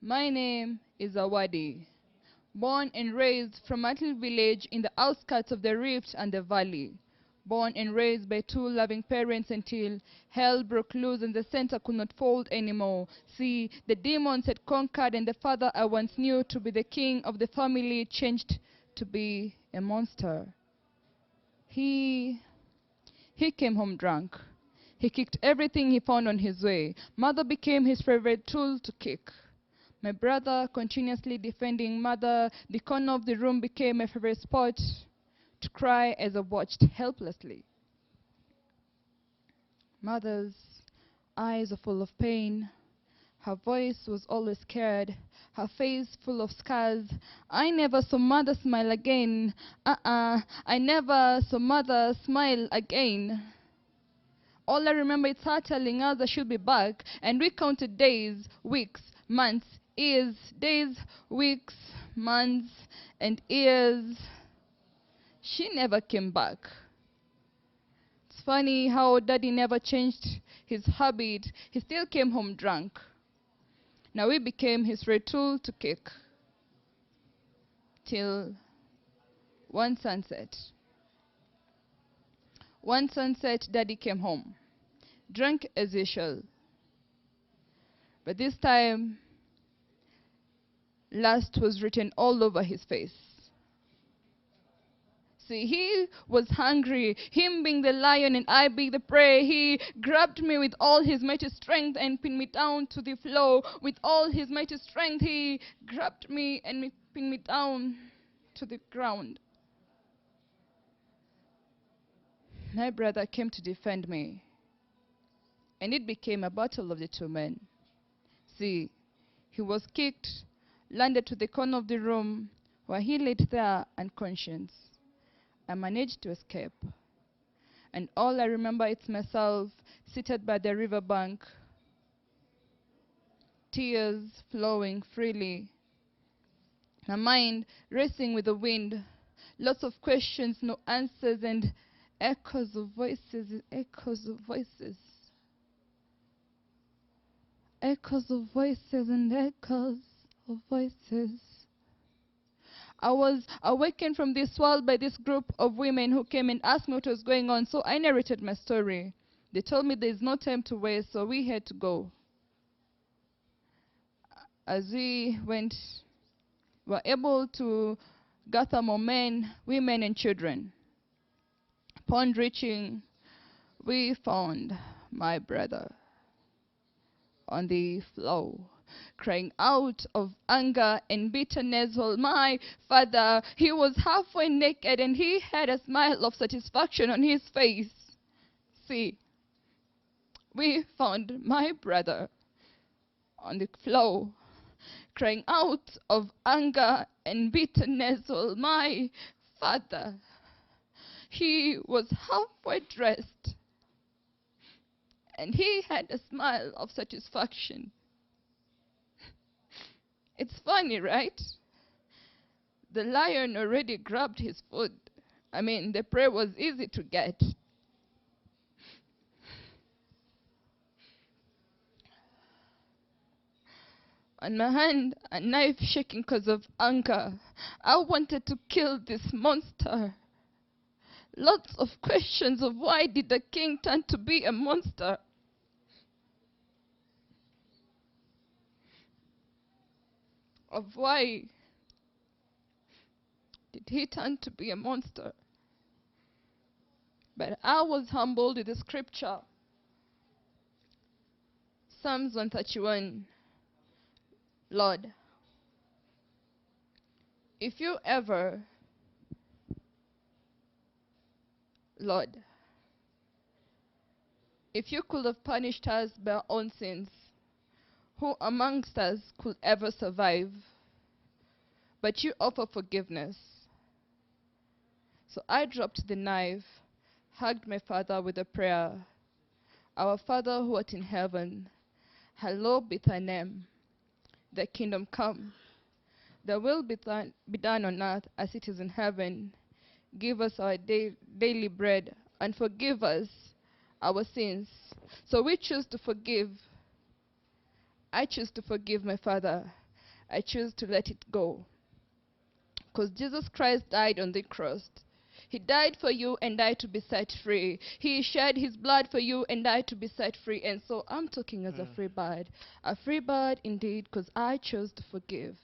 My name is Awadi, born and raised from a little village in the outskirts of the rift and the valley. Born and raised by two loving parents until hell broke loose and the center could not fold anymore. See, the demons had conquered and the father I once knew to be the king of the family changed to be a monster. He came home drunk. He kicked everything he found on his way. Mother became his favorite tool to kick. My brother continuously defending mother. The corner of the room became a favorite spot to cry as I watched helplessly. Mother's eyes are full of pain. Her voice was always scared. Her face full of scars. I never saw mother smile again. I never saw mother smile again. All I remember is her telling us I should be back, and we counted days, weeks, months, years, days, weeks, months, and years. She never came back. It's funny how Daddy never changed his habit. He still came home drunk. Now we became his tool to kick. Till one sunset. One sunset, Daddy came home, drunk as usual. But this time, lust was written all over his face. See, he was hungry, him being the lion and I being the prey. He grabbed me with all his mighty strength and pinned me down to the floor. With all his mighty strength, he grabbed me and pinned me down to the ground. My brother came to defend me, and it became a battle of the two men. See, he was kicked, landed to the corner of the room, where he lay there unconscious. I managed to escape, and all I remember is myself seated by the riverbank, tears flowing freely, my mind racing with the wind, lots of questions, no answers, and echoes of voices, echoes of voices. Echoes of voices and echoes of voices. I was awakened from this world by this group of women who came and asked me what was going on, so I narrated my story. They told me there is no time to waste, so we had to go. As we went, we were able to gather more men, women, and children. Upon reaching, we found my brother on the floor, crying out of anger and bitterness. Well, my father, he was halfway naked and he had a smile of satisfaction on his face. See, we found my brother on the floor, crying out of anger and bitterness. Well, my father, he was halfway dressed and he had a smile of satisfaction. It's funny, right? The lion already grabbed his food. I mean, the prey was easy to get. On my hand, a knife shaking because of anger. I wanted to kill this monster. Lots of questions of why did the king turn to be a monster? Of why did he turn to be a monster? But I was humbled with the scripture. Psalms 131. Lord, if you ever, Lord, if you could have punished us by our own sins, who amongst us could ever survive? But you offer forgiveness. So I dropped the knife, hugged my father with a prayer. Our Father who art in heaven, hallowed be thy name. Thy kingdom come. Thy will be done on earth as it is in heaven. Give us our daily bread and forgive us our sins. So we choose to forgive. I choose to forgive my father. I choose to let it go. Because Jesus Christ died on the cross. He died for you and I to be set free. He shed his blood for you and I to be set free. And so I'm talking as a free bird. A free bird indeed, because I chose to forgive.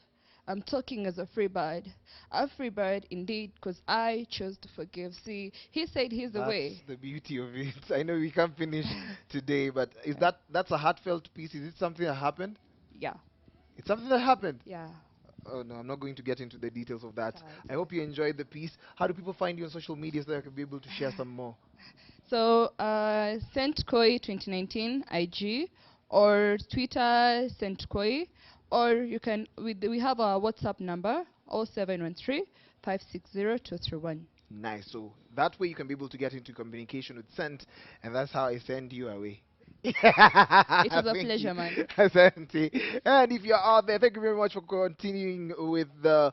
I'm talking as a free bird. A free bird indeed, because I chose to forgive. See, he said he's the way. That's the beauty of it. I know we can't finish today, but is that's a heartfelt piece? Is it something that happened? Yeah. It's something that happened. Yeah. Oh no, I'm not going to get into the details of that. It's alright. I hope you enjoyed the piece. How do people find you on social media so that I can be able to share some more? So, Saint Koi 2019 IG or Twitter Saint Koi, or you can we have our WhatsApp number 0713 560 231. Nice. So that way you can be able to get into communication with Sent, and that's how I send you away. It was a Thank you, pleasure, man. Asante. And if you're out there, thank you very much for continuing with the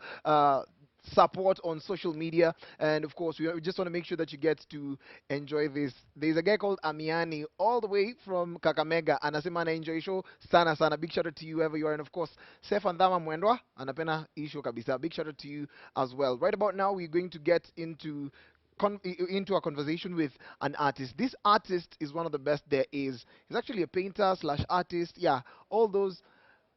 support on social media. And of course, we just want to make sure that you get to enjoy this. There's a guy called Amiani, all the way from Kakamega. Anasema ana enjoy show sana sana. Big shout out to you wherever you are. And of course, Sef Andama Mwendwa, anapena hii show kabisa. Big shout out to you as well. Right about now, we're going to get into a conversation with an artist. This artist is one of the best there is. He's actually a painter slash artist. Yeah, all those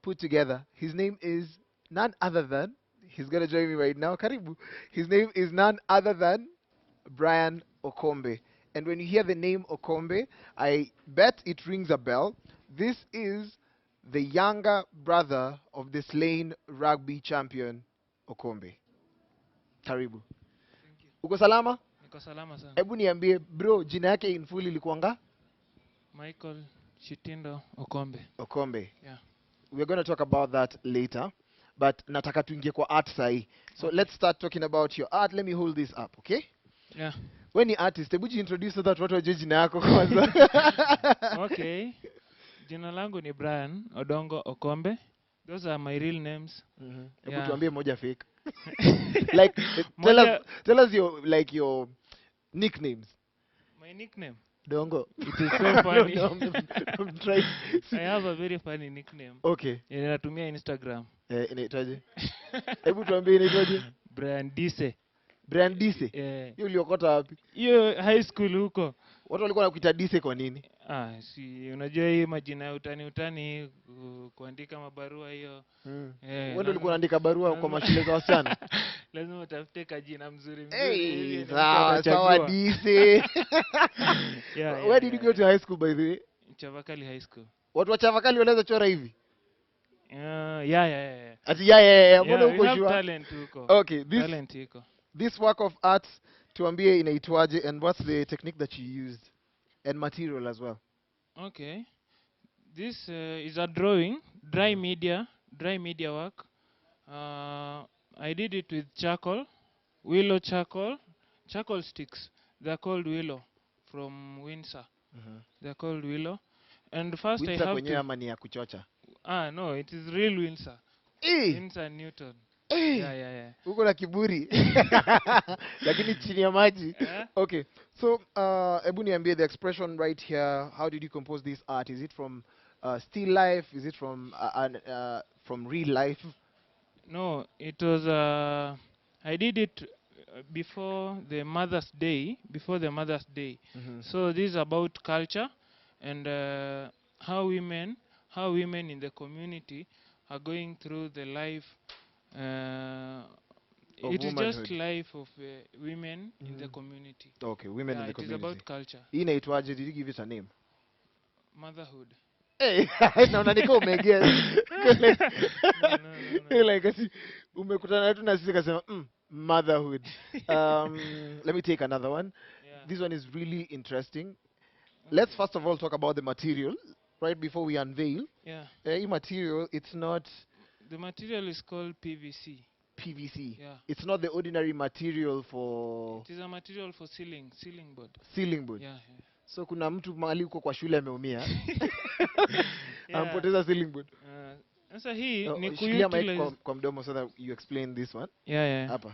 put together. His name is none other than. He's gonna join me right now. Karibu. His name is none other than Brian Okombe. And when you hear the name Okombe, I bet it rings a bell. This is the younger brother of the slain rugby champion Okombe. Karibu. Uko salama? Niko salama sana. Hebu niambie bro, jina yake in full ilikuanga? Michael Shitindo Okombe. Okombe. Yeah. We're going to talk about that later, but nataka tuingie kwa art sahi. So Okay. let's start talking about your art. Let me hold this up, okay? Yeah. When you artist, hebu introduce so that watu wajue jina yako kwanza. Okay. Jina langu ni Brian Odongo Okombe. Those are my real names. Hebu Yeah. tuambie moja fake. Like tell us your nicknames. My nickname. Dongo. It is so funny. No, I'm trying. I have a very funny nickname. Okay. Natumia Instagram. Inaitwaje? Hebu tuambie inaitwaje? Brian Dise. Brian Dise. Hiyo uliokota wapi? Hiyo high school huko. Watu walikuwa wanakuita Dise kwa nini? Si unajua hii majina ya utani kuandika mabarua hiyo. Wewe ndio ulikuwa unaandika barua kwa mashule za wasichana? Lazima utafute kajina mzuri Hey, sawa Dise. Where did you go to high school by the way? Chavakali High School. Watu wa Chavakali wanaweza chora hivi? Yeah. Ati yeah. Mbona We uko have sure? talent huko. Okay, Talent huko. this work of art, tuambie inaitwaje and what's the technique that you used and material as well? Okay. This is a drawing, dry media work. I did it with willow charcoal sticks. They're called willow from Windsor. They're called willow. And first Windsor I have kwenyewe to... ama ni ya kuchocha? No, it is real Windsor. Windsor Newton. Yeah. Uko na kiburi. Lakini chini ya maji. Okay. So, hebu niambie the expression right here. How did you compose this art? Is it from still life? Is it from real life? No, it was I did it before the Mother's Day. So this is about culture and how women in the community are going through the life. It is just life of women in the community. Okay, women in the community. It is about culture. Inaitwaje? Did you give it a name? Motherhood. Hey, naona niko umeguess. No. Like asi umekutana tu na sisi kasema motherhood. Let me take another one. Yeah. This one is really interesting. Okay. Let's first of all talk about the material right before we unveil. Yeah. Material, it's not. The material is called PVC. PVC. Yeah. It's not the ordinary material for. It is a material for ceiling board. Ceiling board. Yeah. So kuna mtu mahali uko kwa shule ameumia. Ampoteza ceiling board. Sasa hii ni kuutilize kwa mdomo so that you explain this one. Yeah. Hapa.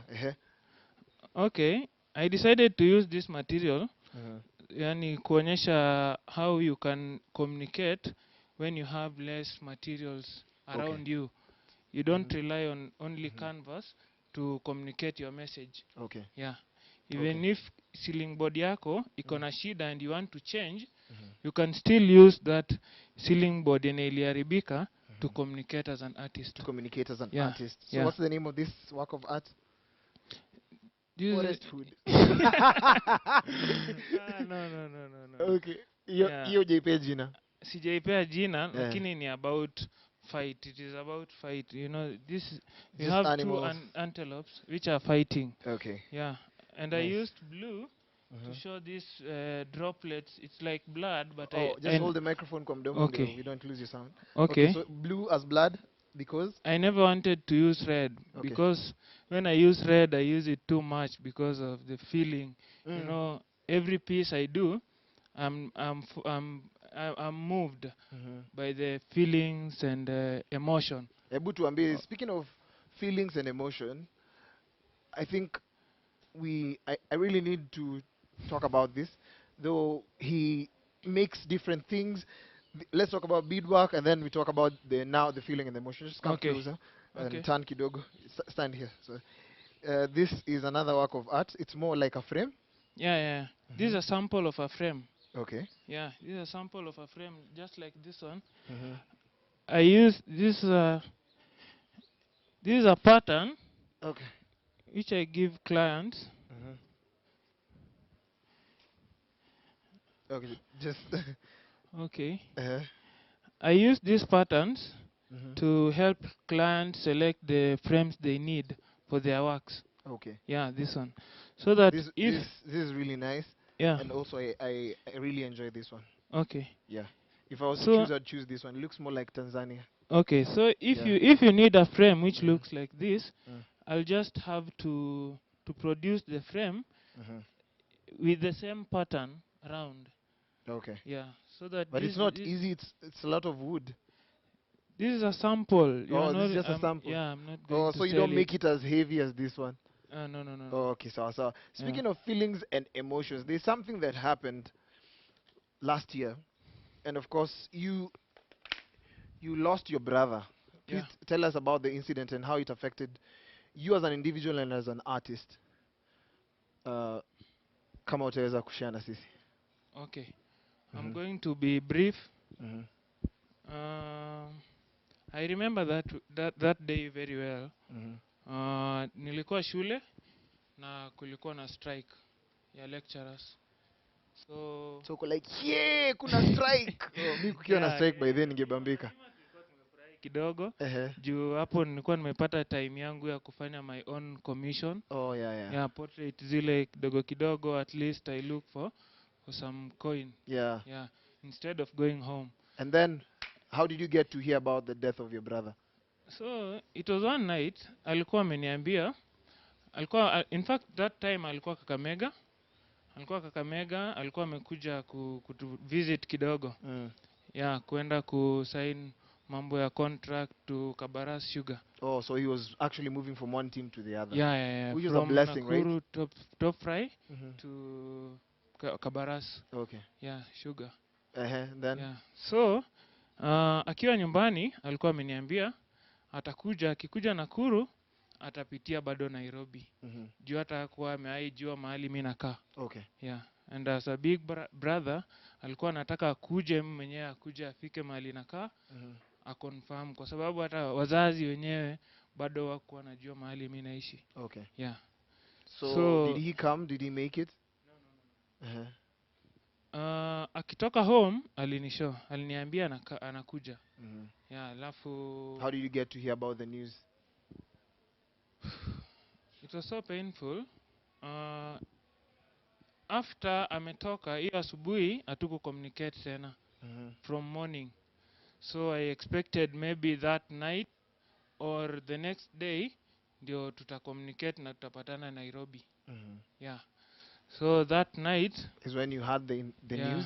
Okay. I decided to use this material. Yani kuonyesha how you can communicate when you have less materials around you. You don't rely on only canvas to communicate your message. Okay. Yeah. Even if ceiling board yako iko na shida and you want to change, you can still use that ceiling board yenye iliharibika to communicate as an artist. To communicate as an Yeah, artist. So yeah. what's the name of this work of art? This Forest is- food. No. Okay. Yeah. Hiyo JPG jina. Sijaipea jina, lakini ni about fight. It is about fight. You know, we Just have animals. two antelopes which are fighting. Okay. Yeah. And Nice. I used blue to show these droplets. It's like blood, but Just hold the microphone kwa mdomo Okay. ndio we don't lose your sound. Okay. So blue as blood because I never wanted to use red because when I use red, I use it too much because of the feeling. You know, every piece I do, I'm moved by the feelings and emotion. Hebu tuambie, speaking of feelings and emotion, I think I really need to talk about this, though he makes different things. Let's talk about beadwork and then we talk about the feeling and the emotion. Just come Okay. closer and Okay. turn kidogo. Stand here. So this is another work of art. It's more like a frame. Yeah. This is a sample of a frame. Okay. Yeah, this is a sample of a frame, just like this one. I use this. This is a pattern Okay. which I give clients. Okay. Just. Okay. uh I use these patterns to help clients select the frames they need for their works. Okay. Yeah, this one. So that This if this is really nice. yeah. And also I really enjoy this one. Okay. Yeah. If I was to So choose, I'd choose this one. It looks more like Tanzania. okay. So Yeah. if you need a frame which looks like this, I'll just have to produce the frame with the same pattern around. Okay. Yeah. So that But this it's not this, easy. It's a lot of wood. this is a sample. You are This is not. just a sample. Yeah, I'm not going to So you sell don't make it as heavy as this one. No. Okay, so speaking of feelings and emotions, there's something that happened last year, and of course you lost your brother. Please Yeah. tell us about the incident and how it affected you as an individual and as an artist. Kama utaweza kushare na sisi. Okay. I'm going to be brief. Mhm. I remember that day very well. Nilikuwa shule na kulikuwa na strike ya lecturers. So uko like yeah, kuna strike. Mimi kukiwa na strike by then ningebambika. Kidogo juu hapo nilikuwa nimepata time yangu ya kufanya my own commission. Yeah, portrait zile kidogo at least I look for some coin. Yeah, instead of going home. And then how did you get to hear about the death of your brother? So it was one night alikuwa ameniambia, in fact that time alikuwa Kakamega. Alikuwa amekuja kutu visit kidogo. Yeah, kwenda kusign mambo ya contract to Kabaras Sugar. Oh, so he was actually moving from one team to the other. Yeah. Which was from a blessing, Nakuru, right? top fry to Kabaras. Okay. Yeah, Sugar. Then? Yeah. So, akiwa nyumbani alikuwa ameniambia akikuja Nakuru atapitia bado Nairobi. Juu hatakuwa ameaijua mahali mimi nakaa. Okay. Yeah. And as a big brother alikuwa anataka akuje mwenyewe akuje afike mahali nakaa. Akonfirm kwa sababu hata wazazi wenyewe bado wako wanajua mahali mimi naishi. Okay. Yeah. So did he come? Did he make it? Akitoka home aliniambia anakuja. Yeah, alafu How did you get to hear about the news? It was so painful. After ametoka hiyo asubuhi hatuku communicate tena from morning. So I expected maybe that night or the next day ndio communicate na tutapatana Nairobi. Yeah. So that night is when you had the news?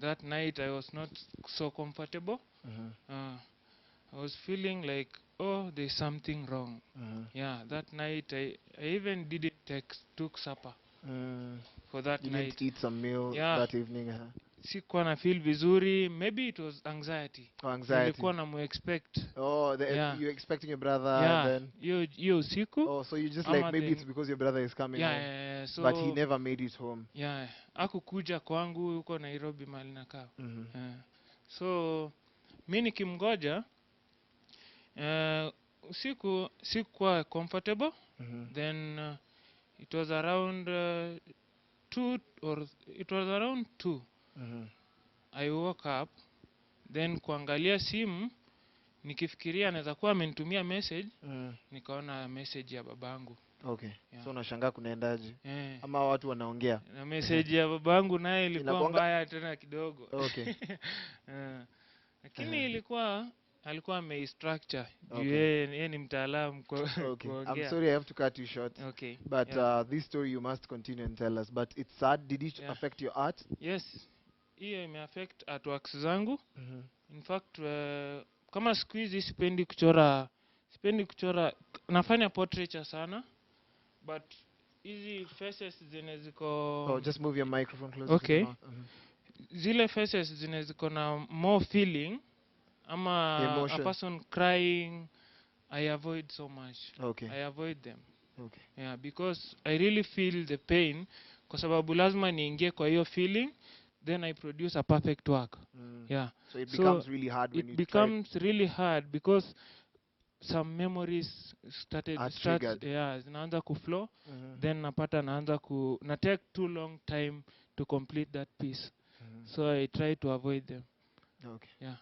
That night I was not so comfortable. I was feeling like, oh, there's something wrong. Yeah, that night I even didn't took supper for that you night. didn't eat some meal that evening? sikuwa na feel vizuri, maybe it was anxiety. Oh, anxiety. Nilikuwa na expect. Oh, Yeah. you're expecting your brother, Yeah, and then. hiyo usiku. Oh, so you just Ama like, maybe then- it's because your brother is coming Yeah, home, yeah, yeah. So but he never made it home. yeah, hakukuja kwangu huko Nairobi mahali nakaa. Yeah. So mi nikimgoja usiku sikuwa comfortable. Then it was around 2. I woke up, then kuangalia simu nikifikiria anaweza kuwa amenitumia message. Nikaona message ya babangu. Okay. Yeah. So unashangaa kunaendaje? Yeah. Ama watu wanaongea? Na message ya babangu naye ilikuwa Inakuanga- mbaya tena kidogo. Okay. Lakini alikuwa amestructure. Okay. Yeye ni mtaalamu kwa Okay. I'm kuongea. sorry I have to cut you short. Okay. But Yeah. this story you must continue and tell us. But it's sad. Did it Yeah. affect your art? Yes. Hiyo imeaffect artworks zangu. In fact, kama siku hizi sipendi kuchora, nafanya portraiture sana, but hizi faces zenye ziko Oh, just move your microphone closer Okay. to the mouth. zile faces zenye ziko na more feeling, ama a Emotion. person crying, I avoid so much. Okay. I avoid them. Okay. Yeah, because I really feel the pain, kwa sababu lazima niingie kwa hiyo feeling, then I produce a perfect work. Yeah. So it So becomes really hard when It you becomes really hard because some memories Are triggered. zinaanza kuflow, try. then napata na take too long time to complete that piece. So I try to avoid them. Okay. Yeah.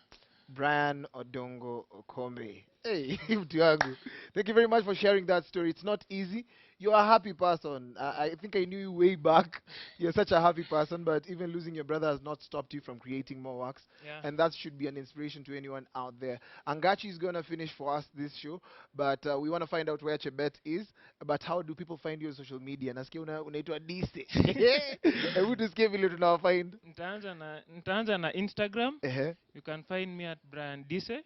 Brian Odongo Okombe. Hey, mtu yangu. Thank you very much for sharing that story. It's not easy. You're a happy person. I think I knew you way back. You're such a happy person, but even losing your brother has not stopped you from creating more works. Yeah. And that should be an inspiration to anyone out there. Angachi is going to finish for us this show, but we want to find out where Chebet is. But how do people find you on social media? Nasikia unaitwa Dise. Hebu tusikie vile tunawafind. Nitaanza na Instagram. Ehe. You can find me at Brian Dise.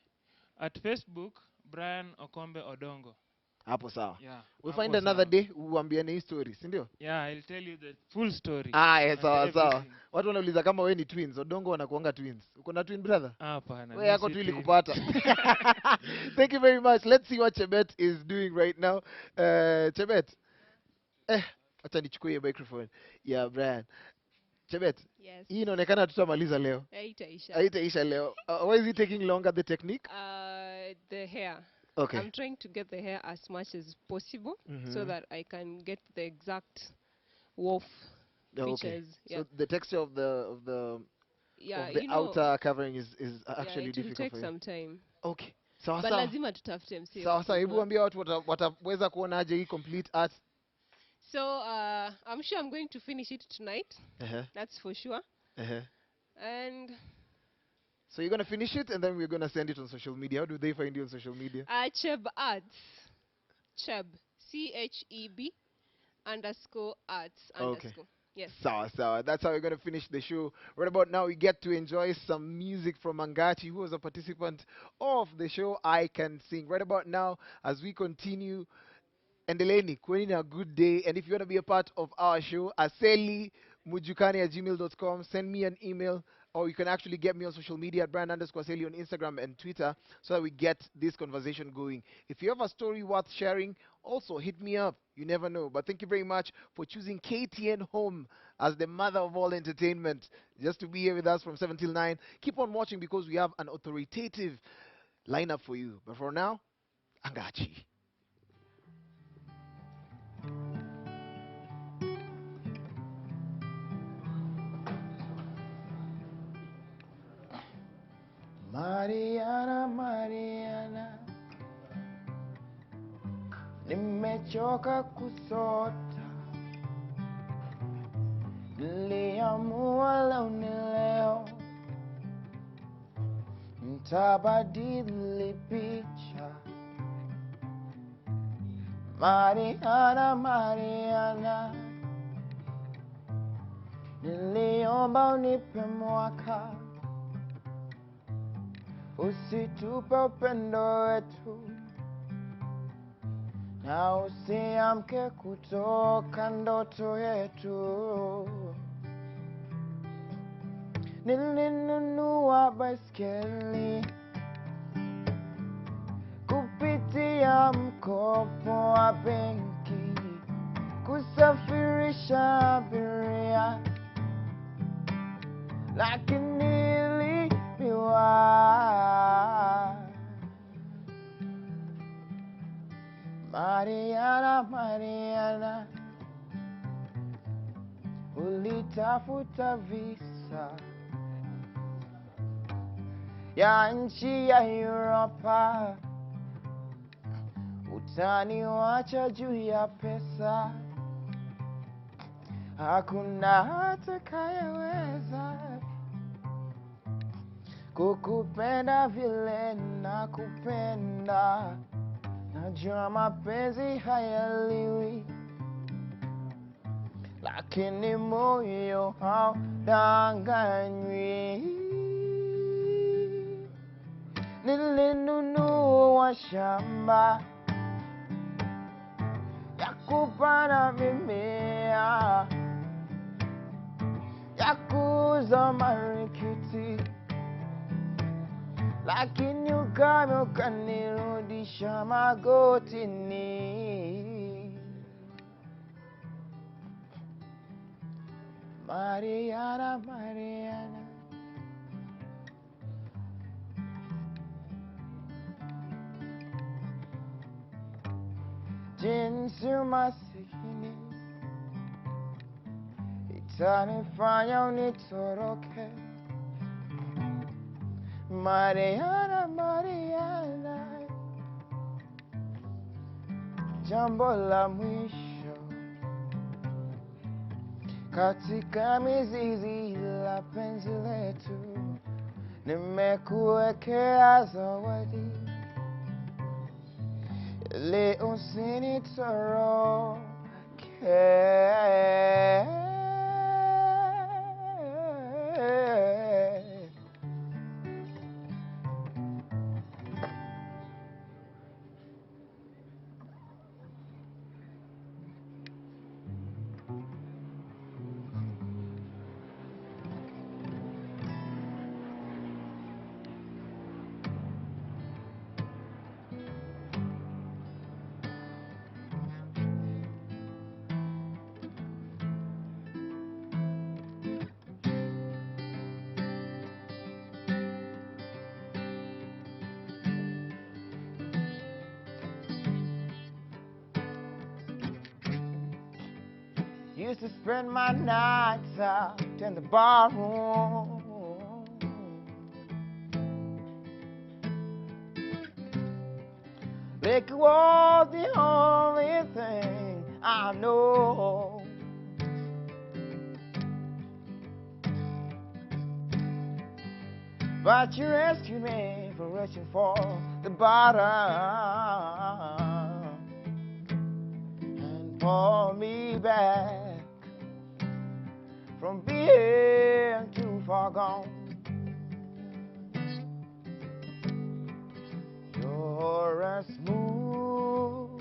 At Facebook, Brian Okombe Odongo. Hapo sawa. Yeah. We'll hapo find another sawa. day uambiane hii story, si ndio? Yeah, I'll tell you the full story. Sawa and sawa. everything. Watu wanauliza kama we ni twins. Odongo wanakuanga twins. Uko na twin brother? Hapana. We yako tu ili kupata. Thank you very much. Let's see what Chebet is doing right now. Chebet. Acha nichukue microphone. Yeah, Brian. Chebet. Yes. Hii inaonekana tutamaliza leo. Haitaisha. Haitaisha leo. Why is it taking longer, the technique? The hair. Okay. I'm trying to get the hair as much as possible so that I can get the exact wolf Okay. features. Yeah. So the texture of the Yeah, of the you know, outer covering is yeah, actually it will difficult take for you. some time. Okay. Sawa But sawa. lazima tutafute msee. Sawa sawa. Hebu ambia watu wataweza kuonaje hii complete art. So, I'm sure I'm going to finish it tonight. That's for sure. And So you're going to finish it and then we're going to send it on social media. How do they find you on social media? Cheb Arts. Cheb. CHEB _ arts Okay. _ Yes. Sawa. That's how we're going to finish the show. Right about now, we get to enjoy some music from Angachi, who was a participant of the show I Can Sing. Right about now, as we continue, endeleeni kuweni a good day. And if you want to be a part of our show, aseli@gmail.com. Send me an email, or you can actually get me on social media at Brian_Aseli on Instagram and Twitter, so that we get this conversation going. If you have a story worth sharing, also hit me up. You never know. But thank you very much for choosing KTN Home as the mother of all entertainment, just to be here with us from 7 till 9. Keep on watching because we have an authoritative lineup for you. But for now, Angachi. Mariana, nimechoka kusota, niliamua leo ni leo, nitabadili picha. Mariana, niliomba unipe mwaka, usitupe upendo wetu, na usiamke kutoka ndoto yetu. nilinunua baiskeli kupitia mkopo wa benki, kusafirisha abiria, lakini nilipiwa. Mariana, Mariana, ulitafuta visa ya nchi ya Europa, utaniwacha juu ya pesa, hakuna atakayeweza kukupenda vile nakupenda. Najua mapenzi hayaliwi, lakini moyo haudanganywi. Nilinunua shamba ya kupanda mimea, ya kuuza marikiti, lakini ukame ukanirudisha magotini. Mariana, Mariana, jinsi umasikini itanifanya unitoroke. Mariana, Mariana, jambo la mwisho katika mizizi la penzi letu, nimekuwekea zawadi ili usinitoroke. Used to spend my nights out in the bar room, liquor was the only thing I know. But you rescued me from reaching for the bottom and pulled me back from being too far gone. You're as smooth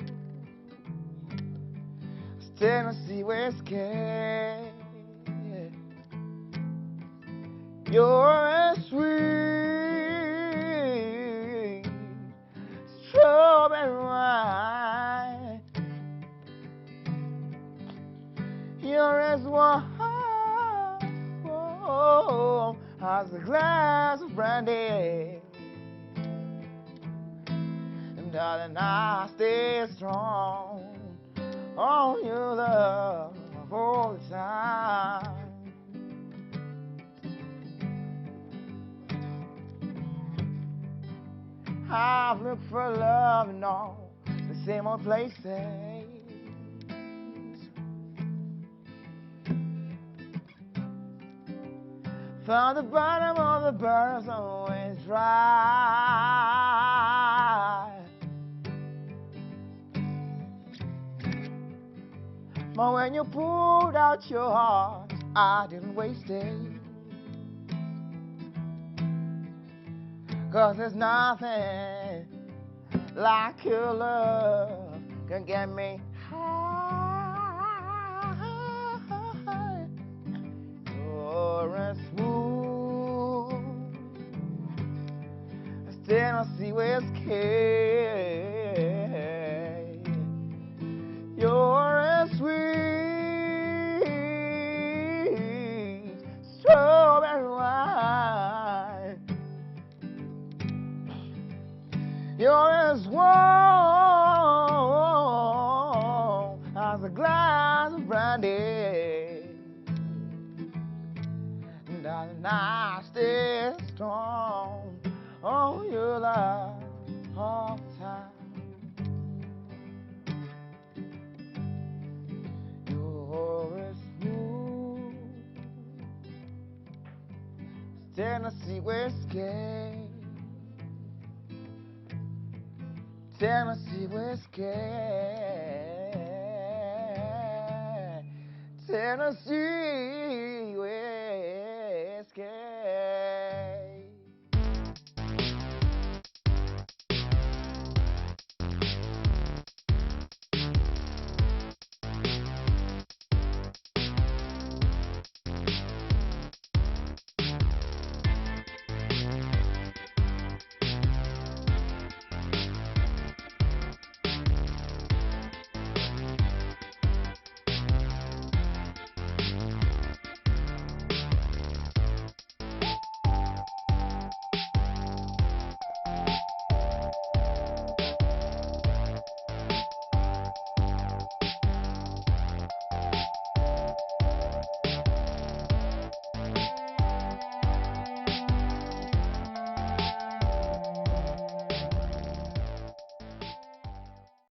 as Tennessee whiskey. You're as sweet strawberry wine. You're as warm as a glass of brandy. And darling, I stay strong on your love all the time. I've looked for love in all the same old places. Found the bottom of the barrel's always dry. But when you pulled out your heart, I didn't waste it. 'Cause there's nothing like your love can get me high. You're as smooth Tennessee whiskey. You're as sweet strawberry wine. You're as warm as a glass of brandy. And I stay strong on your love all the time. You're as smooth as Tennessee whiskey. Tennessee whiskey. Tennessee